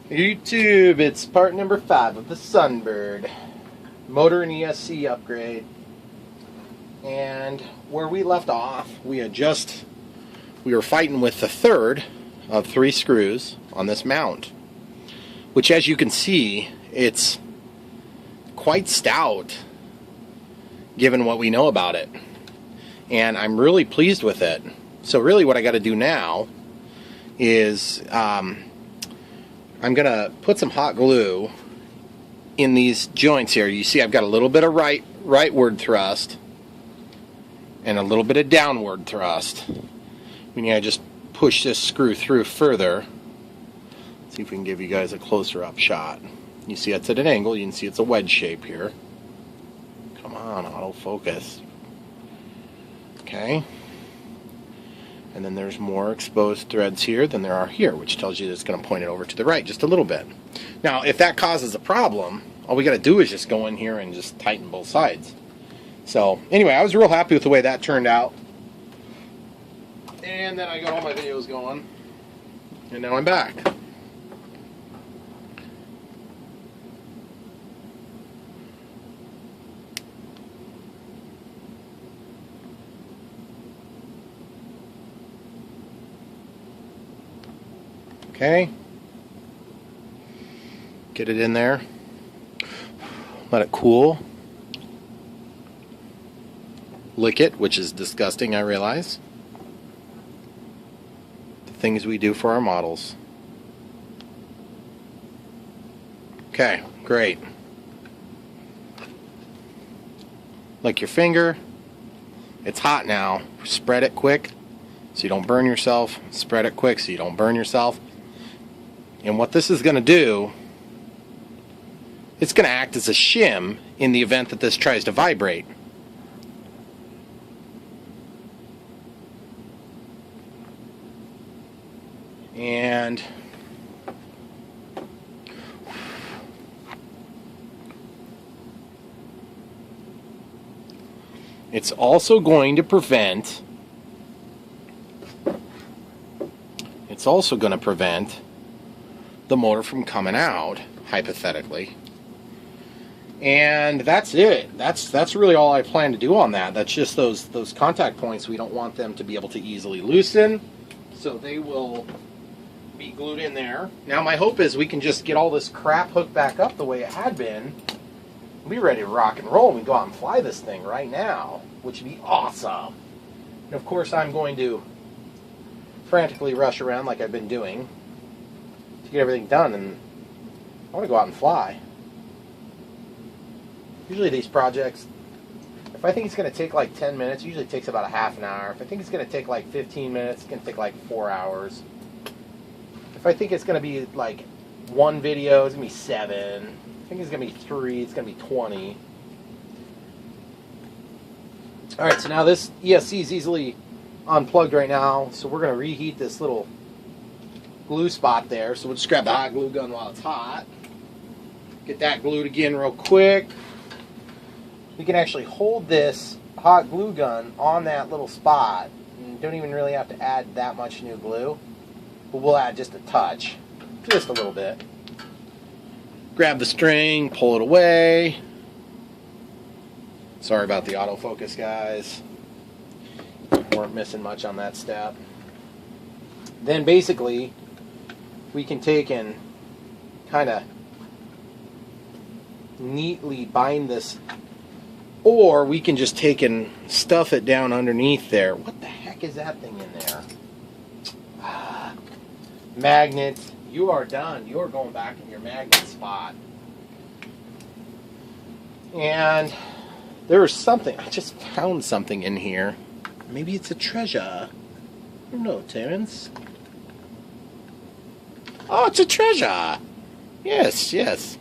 YouTube, it's part number 5 of the Sunbird. Motor and ESC upgrade. And where we left off, we were fighting with the third of 3 screws on this mount. Which, as you can see, it's quite stout, given what we know about it. And I'm really pleased with it. So really what I got to do now is I'm going to put some hot glue in these joints here. You see I've got a little bit of rightward thrust and a little bit of downward thrust. Meaning I just push this screw through further. Let's see if we can give you guys a closer up shot. You see it's at an angle. You can see it's a wedge shape here. Come on, autofocus. Okay. And then there's more exposed threads here than there are here, which tells you that it's going to point it over to the right just a little bit. Now, if that causes a problem, all we got to do is just go in here and just tighten both sides. So, anyway, I was real happy with the way that turned out. And then I got all my videos going. And now I'm back. Okay, get it in there, let it cool, lick it, which is disgusting, I realize. The things we do for our models. Okay, great. Lick your finger. It's hot now. Spread it quick so you don't burn yourself. Spread it quick so you don't burn yourself. And what this is going to do, it's going to act as a shim in the event that this tries to vibrate. And it's also going to prevent the motor from coming out, hypothetically. And that's it. That's really all I plan to do on that. That's just those contact points. We don't want them to be able to easily loosen, so they will be glued in there. Now my hope is we can just get all this crap hooked back up the way it had been. We'll be ready to rock and roll. We can go out and fly this thing right now, which would be awesome. And of course I'm going to frantically rush around like I've been doing to get everything done, and I want to go out and fly. Usually these projects, if I think it's going to take like 10 minutes, it usually takes about a half an hour. If I think it's going to take like 15 minutes, it's going to take like 4 hours. If I think it's going to be like 1 video, it's going to be 7. I think it's going to be 3, it's going to be 20. Alright, so now this ESC is easily unplugged right now, so we're going to reheat this little glue spot there. So we'll just grab the hot glue gun while it's hot. Get that glued again real quick. We can actually hold this hot glue gun on that little spot. And don't even really have to add that much new glue. But we'll add just a touch. Just a little bit. Grab the string, pull it away. Sorry about the autofocus, guys. Weren't missing much on that step. Then basically we can take and kind of neatly bind this, or we can just take and stuff it down underneath there. What the heck is that thing in there? Magnet. You are done. You are going back in your magnet spot. And there was something. I just found something in here. Maybe it's a treasure. I don't know, Terrence. Oh, it's a treasure. Yes, yes.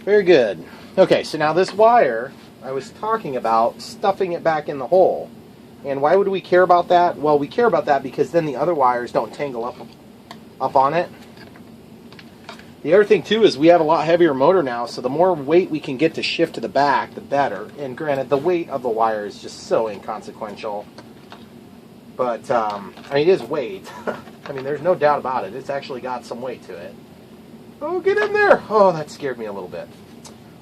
Very good. Okay, so now this wire, I was talking about stuffing it back in the hole. And why would we care about that? Well, we care about that because then the other wires don't tangle up on it. The other thing, too, is we have a lot heavier motor now, so the more weight we can get to shift to the back, the better. And granted, the weight of the wire is just so inconsequential. But, I mean, it is weight. I mean, there's no doubt about it. It's actually got some weight to it. Oh, get in there! Oh, that scared me a little bit.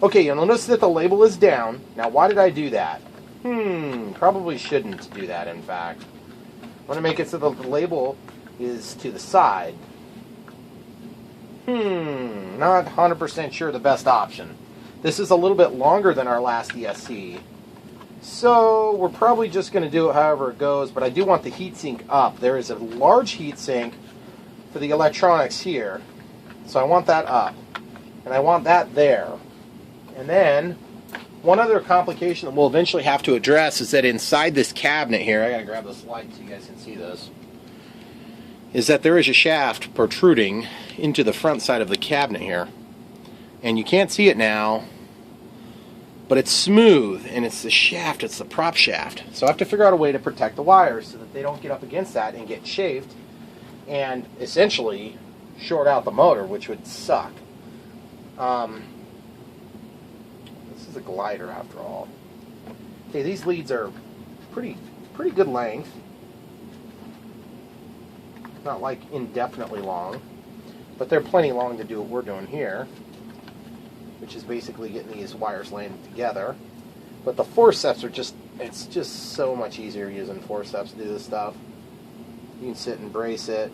Okay, you'll notice that the label is down. Now, why did I do that? Probably shouldn't do that, in fact. I want to make it so the label is to the side. Not 100% sure the best option. This is a little bit longer than our last ESC. So, we're probably just going to do it however it goes, but I do want the heatsink up. There is a large heatsink for the electronics here. So I want that up. And I want that there. And then, one other complication that we'll eventually have to address is that inside this cabinet here, I gotta grab this light so you guys can see this, is that there is a shaft protruding into the front side of the cabinet here. And you can't see it now, but it's smooth, and it's the shaft, it's the prop shaft. So I have to figure out a way to protect the wires so that they don't get up against that and get chafed and essentially short out the motor, which would suck. This is a glider after all. Okay, these leads are pretty good length. Not like indefinitely long, but they're plenty long to do what we're doing here, which is basically getting these wires landed together. But the forceps are it's just so much easier using forceps to do this stuff. You can sit and brace it.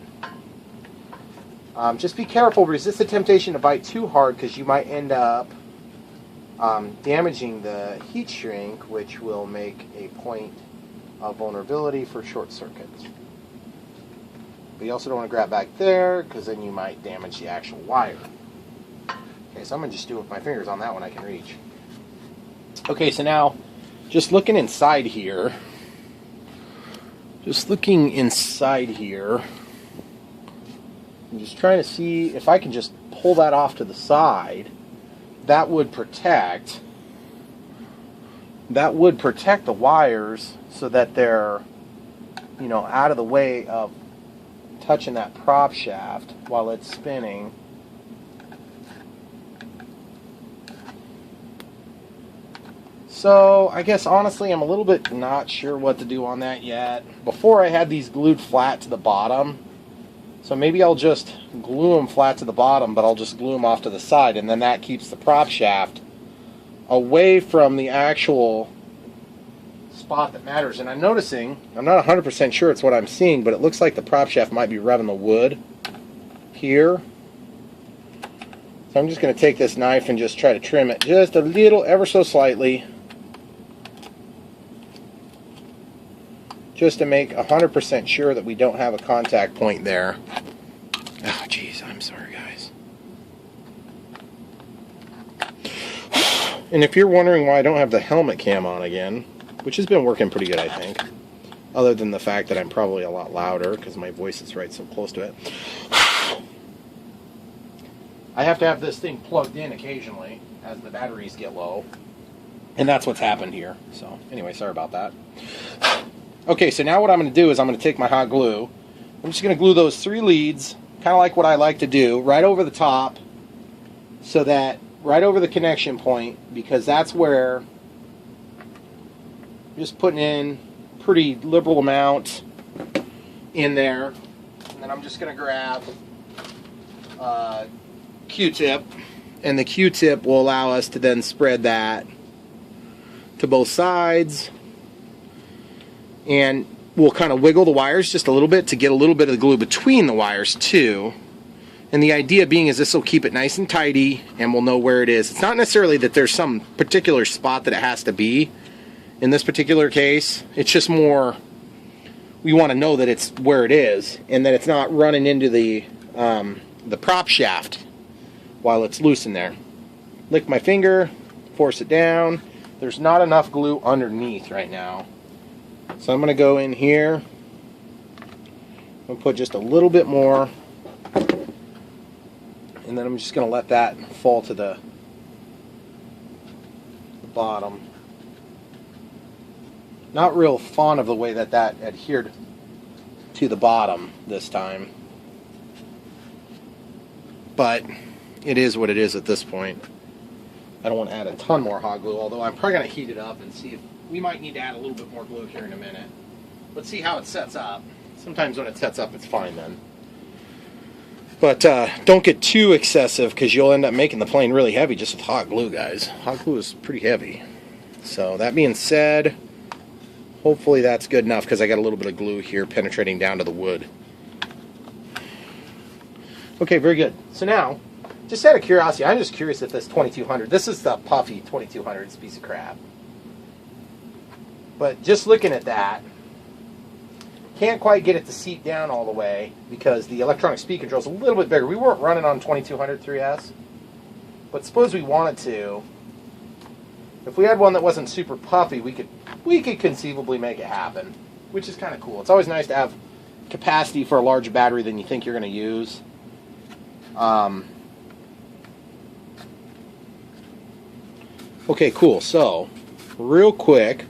Just be careful, resist the temptation to bite too hard, because you might end up damaging the heat shrink, which will make a point of vulnerability for short circuits. But you also don't want to grab back there, because then you might damage the actual wire. Okay, so I'm going to just do it with my fingers on that one I can reach. Okay, so now, just looking inside here, I'm just trying to see if I can just pull that off to the side. That would protect the wires so that they're, out of the way of touching that prop shaft while it's spinning. So I guess honestly I'm a little bit not sure what to do on that yet. Before I had these glued flat to the bottom, so maybe I'll just glue them flat to the bottom, but I'll just glue them off to the side, and then that keeps the prop shaft away from the actual spot that matters. And I'm noticing, I'm not 100% sure it's what I'm seeing, but it looks like the prop shaft might be revving the wood here. So I'm just going to take this knife and just try to trim it just a little, ever so slightly, just to make 100% sure that we don't have a contact point there. Oh, jeez, I'm sorry, guys. And if you're wondering why I don't have the helmet cam on again, which has been working pretty good, I think, other than the fact that I'm probably a lot louder because my voice is right so close to it, I have to have this thing plugged in occasionally as the batteries get low, and that's what's happened here. So, anyway, sorry about that. Okay, so now what I'm going to do is I'm going to take my hot glue. I'm just going to glue those 3 leads, kind of like what I like to do, right over the top, so that right over the connection point, because that's where I'm just putting in pretty liberal amount in there. And then I'm just going to grab Q-tip, and the Q-tip will allow us to then spread that to both sides. And we'll kind of wiggle the wires just a little bit to get a little bit of the glue between the wires too. And the idea being is this will keep it nice and tidy, and we'll know where it is. It's not necessarily that there's some particular spot that it has to be in this particular case. It's just more, we want to know that it's where it is, and that it's not running into the prop shaft while it's loose in there. Lick my finger, force it down. There's not enough glue underneath right now. So I'm going to go in here and put just a little bit more, and then I'm just going to let that fall to the bottom. Not real fond of the way that that adhered to the bottom this time, but it is what it is at this point. I don't want to add a ton more hot glue, although I'm probably going to heat it up and see if we might need to add a little bit more glue here in a minute. Let's see how it sets up. Sometimes when it sets up, it's fine then. But don't get too excessive because you'll end up making the plane really heavy just with hot glue, guys. Hot glue is pretty heavy. So that being said, hopefully that's good enough because I got a little bit of glue here penetrating down to the wood. Okay, very good. So now, just out of curiosity, I'm just curious if this 2200, this is the puffy 2200, it's a piece of crap. But just looking at that, can't quite get it to seat down all the way because the electronic speed control is a little bit bigger. We weren't running on 2200 3S, but suppose we wanted to. If we had one that wasn't super puffy, we could conceivably make it happen, which is kind of cool. It's always nice to have capacity for a larger battery than you think you're going to use. Okay, cool. So, real quick,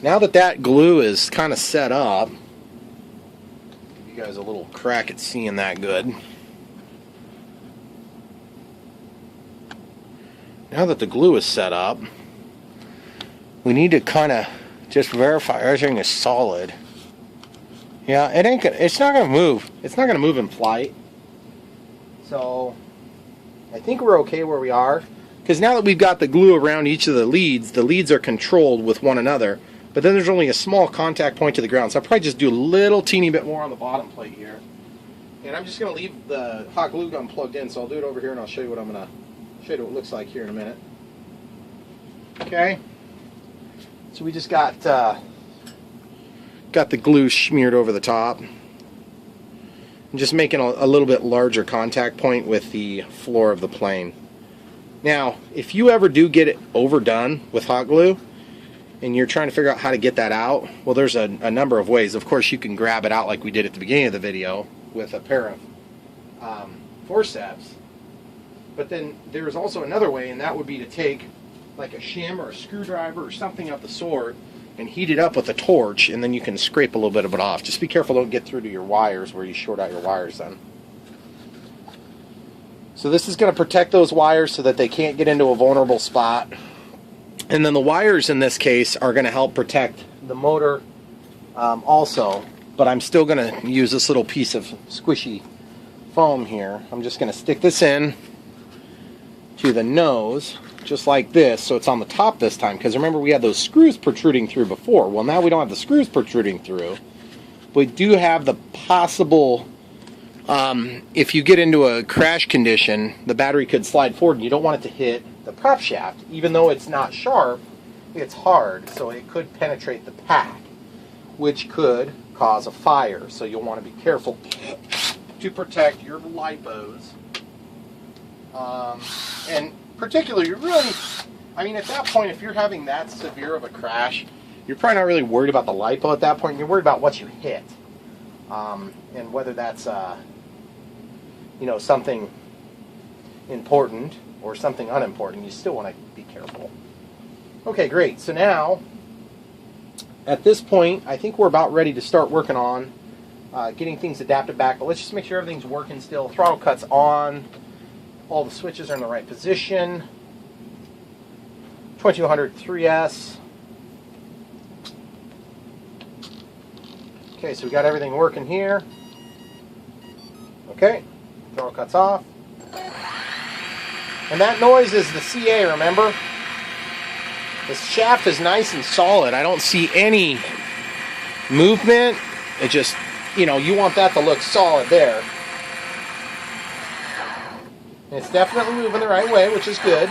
now that that glue is kind of set up, give you guys a little crack at seeing that good. Now that the glue is set up, we need to kind of just verify everything is solid. Yeah, it's not gonna move. It's not gonna move in flight. So I think we're okay where we are. Because now that we've got the glue around each of the leads are controlled with one another. But then there's only a small contact point to the ground. So I'll probably just do a little teeny bit more on the bottom plate here. And I'm just going to leave the hot glue gun plugged in. So I'll do it over here and I'll show you what I'm going to show you what it looks like here in a minute. Okay. So we just got the glue smeared over the top. I'm just making a little bit larger contact point with the floor of the plane. Now, if you ever do get it overdone with hot glue and you're trying to figure out how to get that out, well, there's a number of ways. Of course, you can grab it out like we did at the beginning of the video with a pair of forceps. But then there's also another way, and that would be to take like a shim or a screwdriver or something of the sort and heat it up with a torch, and then you can scrape a little bit of it off. Just be careful, don't get through to your wires where you short out your wires then. So this is going to protect those wires so that they can't get into a vulnerable spot. And then the wires in this case are going to help protect the motor also. But I'm still going to use this little piece of squishy foam here. I'm just going to stick this in to the nose, just like this, so it's on the top this time. Because remember, we had those screws protruding through before. Well, now we don't have the screws protruding through. We do have the possible... if you get into a crash condition, the battery could slide forward and you don't want it to hit the prop shaft. Even though it's not sharp, it's hard, so it could penetrate the pack, which could cause a fire. So you'll want to be careful to protect your lipos. And particularly, you're really, I mean, at that point, if you're having that severe of a crash, you're probably not really worried about the lipo at that point. You're worried about what you hit. And whether that's you know, something important or something unimportant, you still want to be careful. Okay, great. So now, at this point, I think we're about ready to start working on getting things adapted back. But let's just make sure everything's working still. Throttle cut's on. All the switches are in the right position. 2200 3S. Okay, so we got everything working here. Okay, throttle cuts off. And that noise is the CA, remember? This shaft is nice and solid. I don't see any movement. It just, you know, you want that to look solid there. And it's definitely moving the right way, which is good.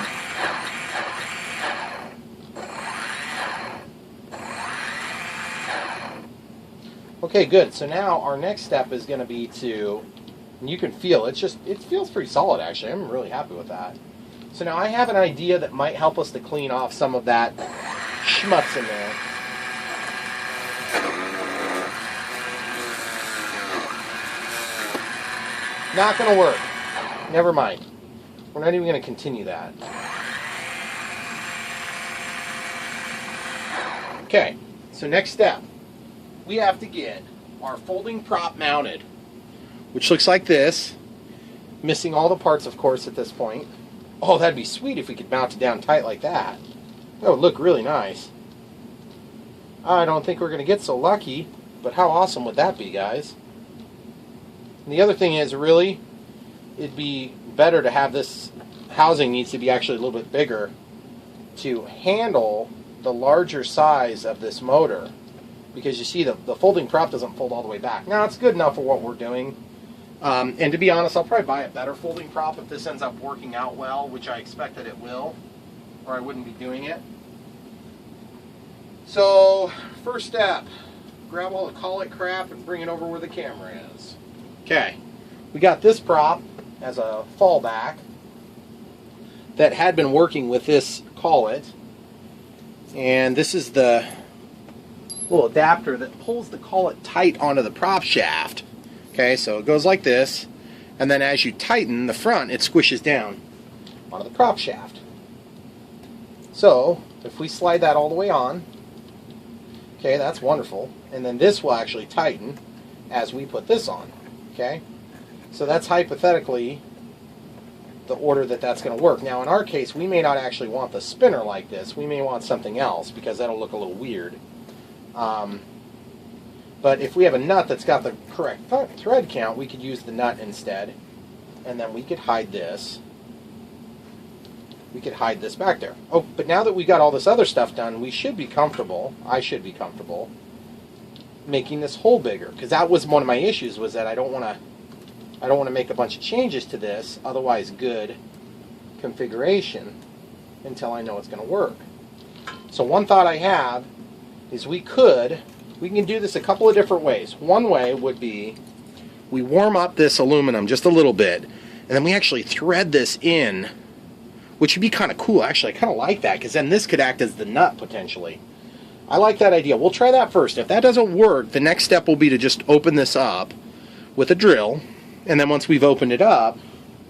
Okay, good. So now our next step is going to be to, and you can feel it feels pretty solid actually. I'm really happy with that. So now I have an idea that might help us to clean off some of that schmutz in there. Not going to work. Never mind. We're not even going to continue that. Okay, so next step. We have to get our folding prop mounted, which looks like this. Missing all the parts, of course, at this point. Oh, that'd be sweet if we could mount it down tight like that. That would look really nice. I don't think we're going to get so lucky, but how awesome would that be, guys? And the other thing is, really, it'd be better to have this housing needs to be actually a little bit bigger to handle the larger size of this motor, because you see the folding prop doesn't fold all the way back. Now it's good enough for what we're doing, and to be honest, I'll probably buy a better folding prop if this ends up working out well, which I expect that it will, or I wouldn't be doing it. So first step, grab all the collet crap and bring it over where the camera is. Okay, we got this prop as a fallback that had been working with this collet, and this is the little adapter that pulls the collet tight onto the prop shaft. Okay, so it goes like this, and then as you tighten the front, it squishes down onto the prop shaft. So if we slide that all the way on, okay, that's wonderful, and then this will actually tighten as we put this on. Okay, so that's hypothetically the order that that's going to work. Now in our case, we may not actually want the spinner like this. We may want something else because that'll look a little weird. But if we have a nut that's got the correct thread count, we could use the nut instead, and then we could hide this. We could hide this back there. Oh, but now that we got all this other stuff done, we should be comfortable, I should be comfortable, making this hole bigger, because that was one of my issues, was that I don't want to make a bunch of changes to this otherwise good configuration until I know it's going to work. So one thought I have is we can do this a couple of different ways. One way would be we warm up this aluminum just a little bit, and then we actually thread this in, which would be kind of cool. Actually, I kind of like that, because then this could act as the nut potentially. I like that idea. We'll try that first. If that doesn't work, the next step will be to just open this up with a drill, and then once we've opened it up,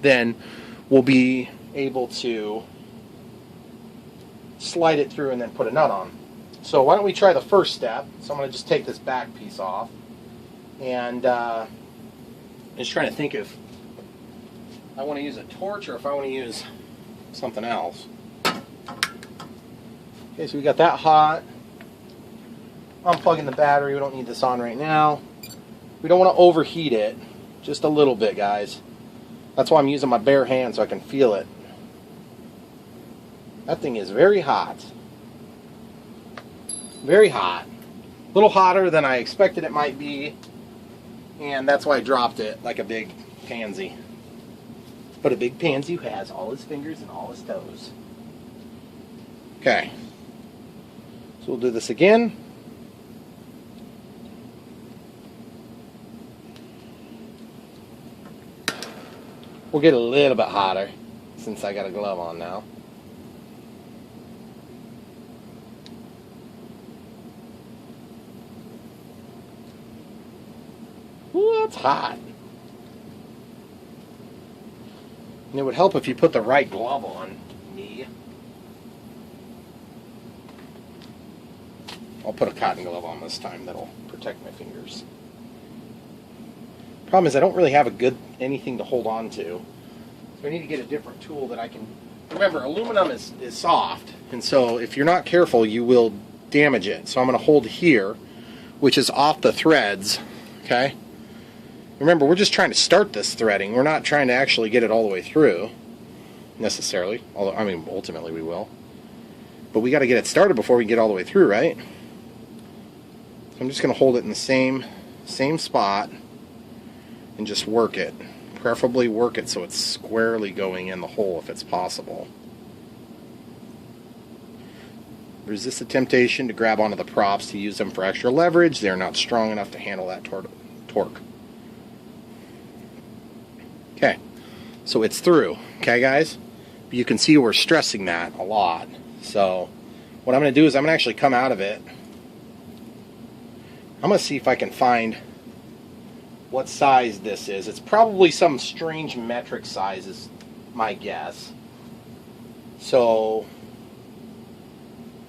then we'll be able to slide it through and then put a nut on. So why don't we try the first step. So I'm going to just take this back piece off, and I'm just trying to think if I want to use a torch or if I want to use something else. Okay, so we got that hot. Unplugging the battery. We don't need this on right now. We don't want to overheat it. Just a little bit, guys. That's why I'm using my bare hand so I can feel it. That thing is very hot. Very hot. A little hotter than I expected it might be, and that's why I dropped it like a big pansy. But a big pansy who has all his fingers and all his toes. Okay. So we'll do this again. We'll get a little bit hotter since I got a glove on now. Ooh, that's hot. And it would help if you put the right glove on me. I'll put a cotton glove on this time. That'll protect my fingers. Problem is I don't really have a good anything to hold on to. So I need to get a different tool that I can... Remember, aluminum is soft, and so if you're not careful, you will damage it. So I'm going to hold here, which is off the threads, okay? Remember, we're just trying to start this threading. We're not trying to actually get it all the way through, necessarily. Although, I mean, ultimately we will. But we got to get it started before we get all the way through, right? So I'm just going to hold it in the same spot and just work it. Preferably work it so it's squarely going in the hole if it's possible. Resist the temptation to grab onto the props to use them for extra leverage. They're not strong enough to handle that torque. Okay, so it's through. Okay, guys? But you can see we're stressing that a lot. So what I'm going to do is I'm going to actually come out of it. I'm going to see if I can find what size this is. It's probably some strange metric size is my guess. So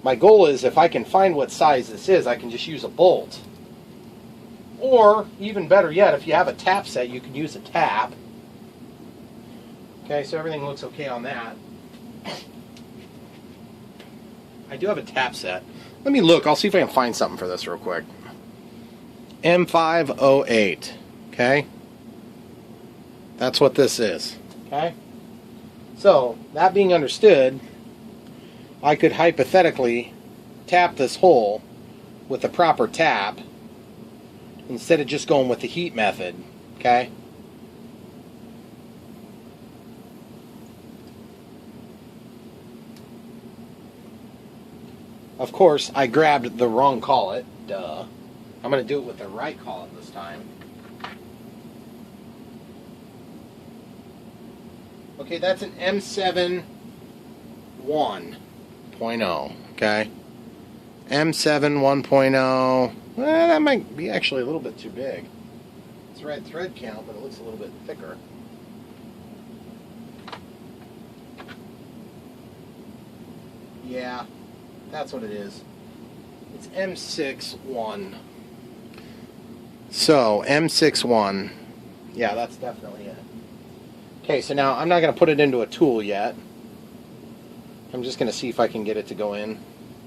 my goal is if I can find what size this is, I can just use a bolt. Or, even better yet, if you have a tap set, you can use a tap. Okay, so everything looks okay on that. I do have a tap set. Let me look. I'll see if I can find something for this real quick. M508. Okay. That's what this is. Okay? So, that being understood, I could hypothetically tap this hole with the proper tap instead of just going with the heat method. Okay? Of course, I grabbed the wrong collet. Duh. I'm going to do it with the right collet this time. Okay, that's an M7 1.0. Okay? M7 1.0. Well, that might be actually a little bit too big. It's the right thread count, but it looks a little bit thicker. Yeah, that's what it is. It's M6-1. So, M6-1. Yeah, that's definitely it. Okay, so now I'm not going to put it into a tool yet. I'm just going to see if I can get it to go in.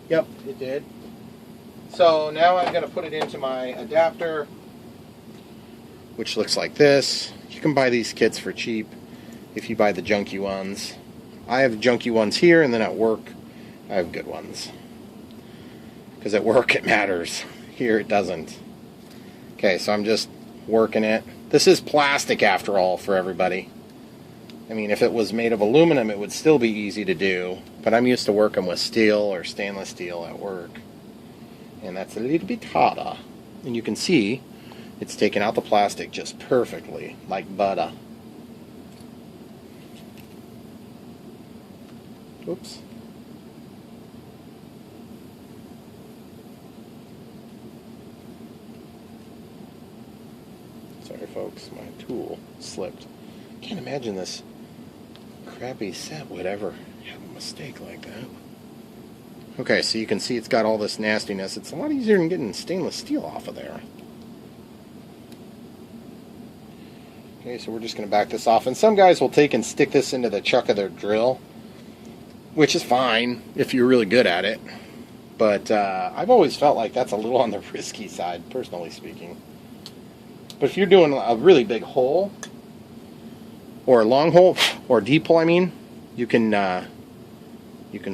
Yep, it did. So now I'm going to put it into my adapter, which looks like this. You can buy these kits for cheap if you buy the junky ones. I have junky ones here, and then at work I have good ones. Because at work it matters. Here it doesn't. Okay, so I'm just working it. This is plastic after all for everybody. I mean, if it was made of aluminum, it would still be easy to do. But I'm used to working with steel or stainless steel at work. And that's a little bit harder. And you can see it's taken out the plastic just perfectly, like butter. Oops. Sorry folks, my tool slipped. Can't imagine this crappy set would ever have a mistake like that. Okay, so you can see it's got all this nastiness. It's a lot easier than getting stainless steel off of there. Okay, so we're just going to back this off. And some guys will take and stick this into the chuck of their drill, which is fine if you're really good at it. But I've always felt like that's a little on the risky side, personally speaking. But if you're doing a really big hole, or a long hole, or a deep hole, I mean, you can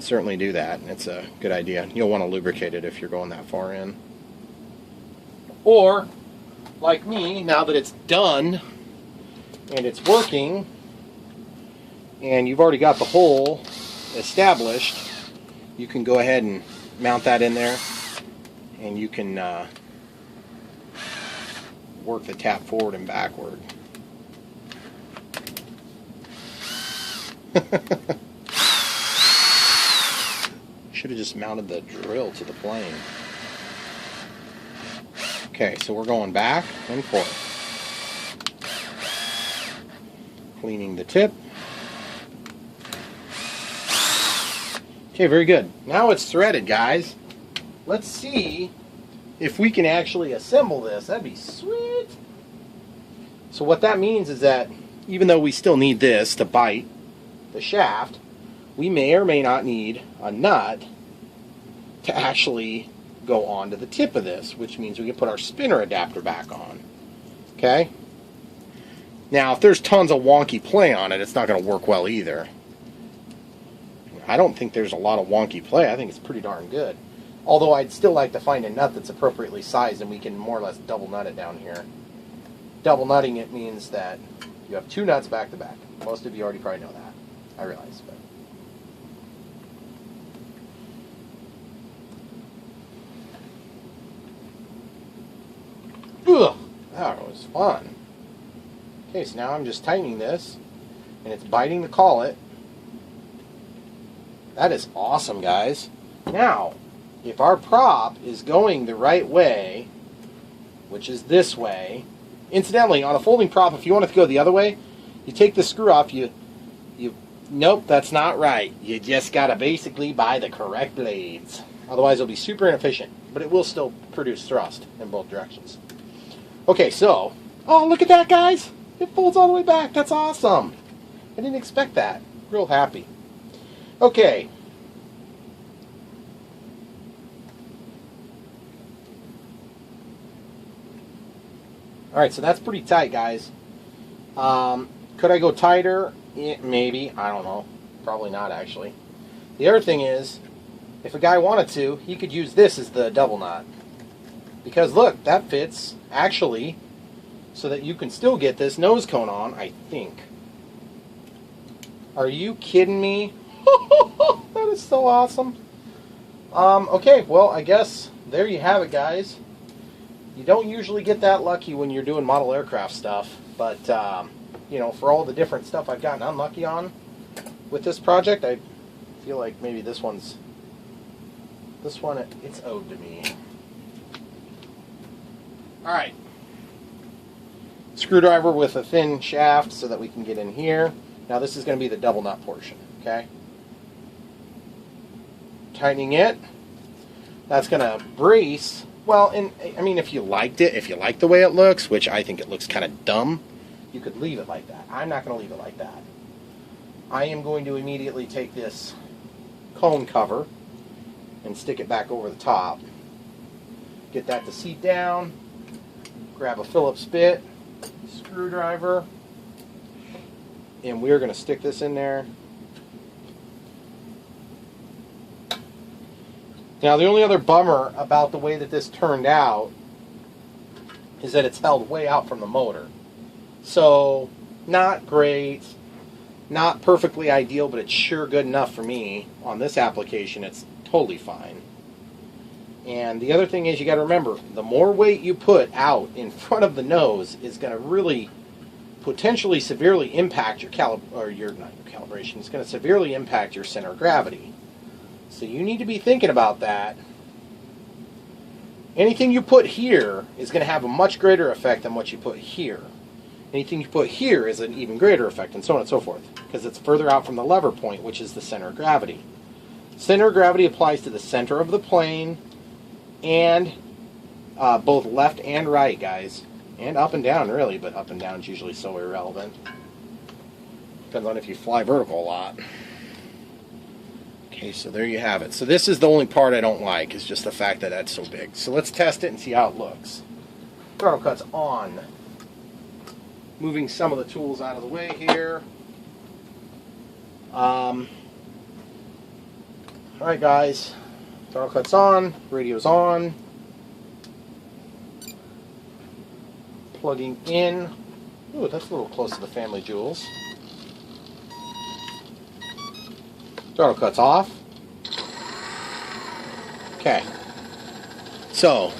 certainly do that. It's a good idea. You'll want to lubricate it if you're going that far in. Or, like me, now that it's done and it's working, and you've already got the hole established, you can go ahead and mount that in there, and you can work the tap forward and backward. Should have just mounted the drill to the plane. Okay, so we're going back and forth. Cleaning the tip. Okay, very good. Now it's threaded, guys. Let's see if we can actually assemble this. That'd be sweet. So what that means is that even though we still need this to bite the shaft, we may or may not need a nut to actually go onto the tip of this, which means we can put our spinner adapter back on. Okay? Now, if there's tons of wonky play on it, it's not going to work well either. I don't think there's a lot of wonky play. I think it's pretty darn good. Although I'd still like to find a nut that's appropriately sized, and we can more or less double nut it down here. Double nutting it means that you have two nuts back to back. Most of you already probably know that. I realize, but ugh, that was fun. Okay, so now I'm just tightening this, and it's biting the collet. That is awesome, guys. Now, if our prop is going the right way, which is this way, incidentally, on a folding prop, if you want it to go the other way, you take the screw off, nope, that's not right. You just gotta basically buy the correct blades. Otherwise it'll be super inefficient, but it will still produce thrust in both directions. Okay, so, oh, look at that, guys. It folds all the way back. That's awesome. I didn't expect that. Real happy. Okay. Alright, so that's pretty tight, guys. Could I go tighter? Maybe. I don't know. Probably not, actually. The other thing is, if a guy wanted to, he could use this as the double knot. Because look, that fits, actually, so that you can still get this nose cone on, I think. Are you kidding me? That is so awesome. Okay, well, I guess there you have it, guys. You don't usually get that lucky when you're doing model aircraft stuff, but, you know, for all the different stuff I've gotten unlucky on with this project, I feel like maybe this one, it's owed to me. Alright. Screwdriver with a thin shaft so that we can get in here. Now this is going to be the double nut portion, okay? Tightening it. That's going to brace. Well, and I mean, if you liked it, if you like the way it looks, which I think it looks kind of dumb, you could leave it like that. I'm not going to leave it like that. I am going to immediately take this cone cover and stick it back over the top. Get that to seat down. Grab a Phillips bit, screwdriver, and we're going to stick this in there. Now, the only other bummer about the way that this turned out is that it's held way out from the motor. So, not great, not perfectly ideal, but it's sure good enough for me. On this application, it's totally fine. And the other thing is, you got to remember, the more weight you put out in front of the nose is going to really potentially severely impact your calibration. It's going to severely impact your center of gravity. So you need to be thinking about that. Anything you put here is going to have a much greater effect than what you put here. Anything you put here is an even greater effect, and so on and so forth, because it's further out from the lever point, which is the center of gravity. Center of gravity applies to the center of the plane, and both left and right, guys. And up and down, really, but up and down is usually so irrelevant. Depends on if you fly vertical a lot. Okay, so there you have it. So this is the only part I don't like, is just the fact that that's so big. So let's test it and see how it looks. Throttle cut's on. Moving some of the tools out of the way here. Alright, guys. Throttle cut's on. Radio's on. Plugging in. Ooh, that's a little close to the family jewels. Throttle cut's off. Okay. So,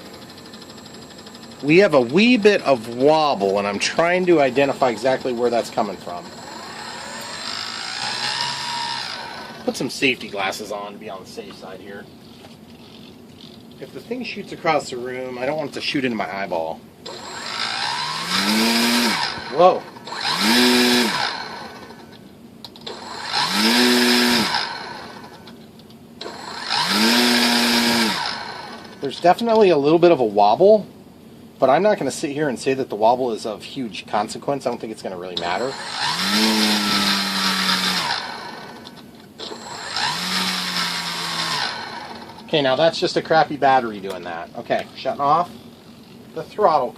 we have a wee bit of wobble, and I'm trying to identify exactly where that's coming from. Put some safety glasses on to be on the safe side here. If the thing shoots across the room, I don't want it to shoot into my eyeball. Whoa. There's definitely a little bit of a wobble, but I'm not going to sit here and say that the wobble is of huge consequence. I don't think it's going to really matter. Okay, now that's just a crappy battery doing that. Okay, shutting off. The throttle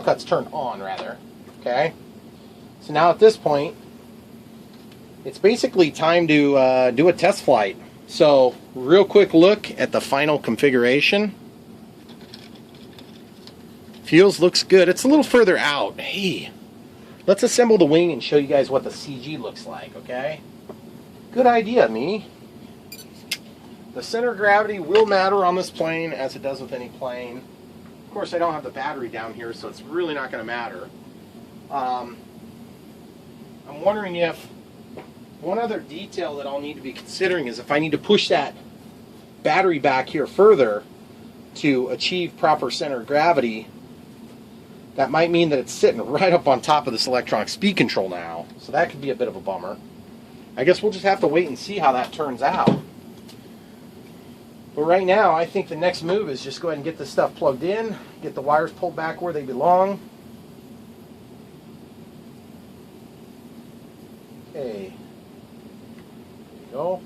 cut's turned on, rather. Okay, so now at this point, it's basically time to do a test flight. So, real quick look at the final configuration. Fuels looks good. It's a little further out. Hey, let's assemble the wing and show you guys what the CG looks like, okay? Good idea, me. The center of gravity will matter on this plane, as it does with any plane. Of course, I don't have the battery down here, so it's really not going to matter. I'm wondering if one other detail that I'll need to be considering is if I need to push that battery back here further to achieve proper center of gravity, that might mean that it's sitting right up on top of this electronic speed control now. So that could be a bit of a bummer. I guess we'll just have to wait and see how that turns out. But right now, I think the next move is just go ahead and get this stuff plugged in, get the wires pulled back where they belong. Okay. Go.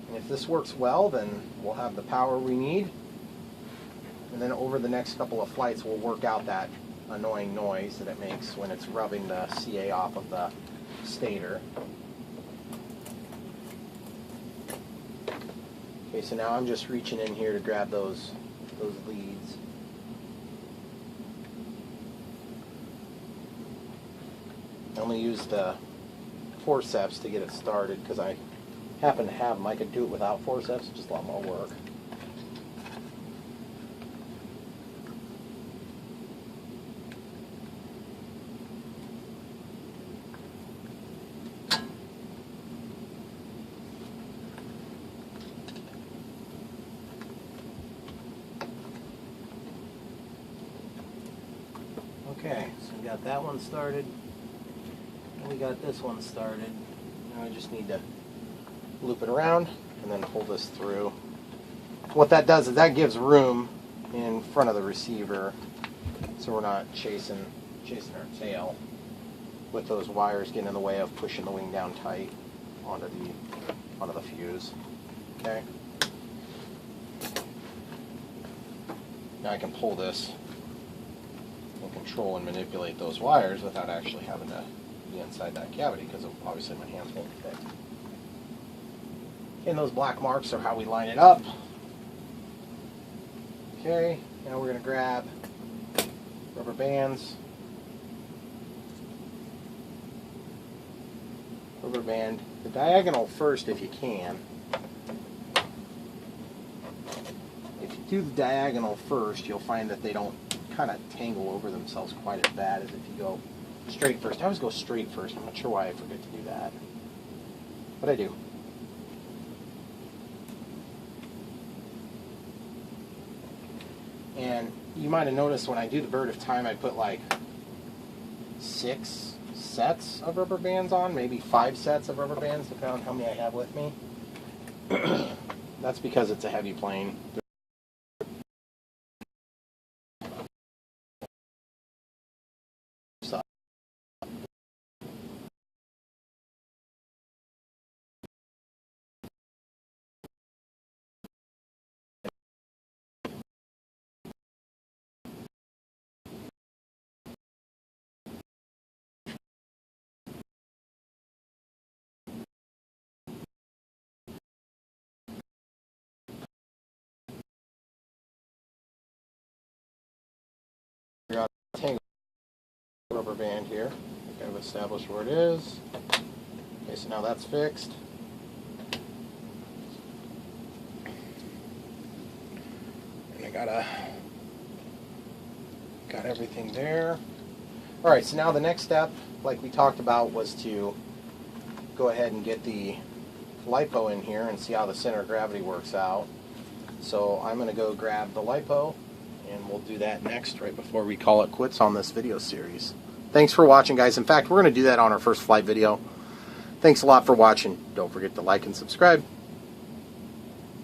And if this works well, then we'll have the power we need. And then over the next couple of flights, we'll work out that annoying noise that it makes when it's rubbing the CA off of the stator. Okay, so now I'm just reaching in here to grab those leads. I only use the forceps to get it started because I happen to have them. I could do it without forceps, just a lot more work. Okay, so we got that one started, and we got this one started. Now I just need to loop it around and then pull this through. What that does is that gives room in front of the receiver, so we're not chasing our tail with those wires getting in the way of pushing the wing down tight onto the fuse. Okay. Now I can pull this and control and manipulate those wires without actually having to be inside that cavity, because obviously my hands won't fit. And those black marks are how we line it up. Okay, now we're going to grab rubber bands. Rubber band the diagonal first if you can. If you do the diagonal first, you'll find that they don't kind of tangle over themselves quite as bad as if you go straight first. I always go straight first. I'm not sure why I forget to do that, but I do. And you might have noticed when I do the Bird of Time, I put like 6 sets of rubber bands on, maybe 5 sets of rubber bands, depending on how many I have with me. That's because it's a heavy plane. Tangle rubber band here. I've established where it is. Okay, so now that's fixed. And I got everything there. Alright, so now the next step, like we talked about, was to go ahead and get the LiPo in here and see how the center of gravity works out. So I'm going to go grab the LiPo, and we'll do that next, right before we call it quits on this video series. Thanks for watching, guys. In fact, we're going to do that on our first flight video. Thanks a lot for watching. Don't forget to like and subscribe.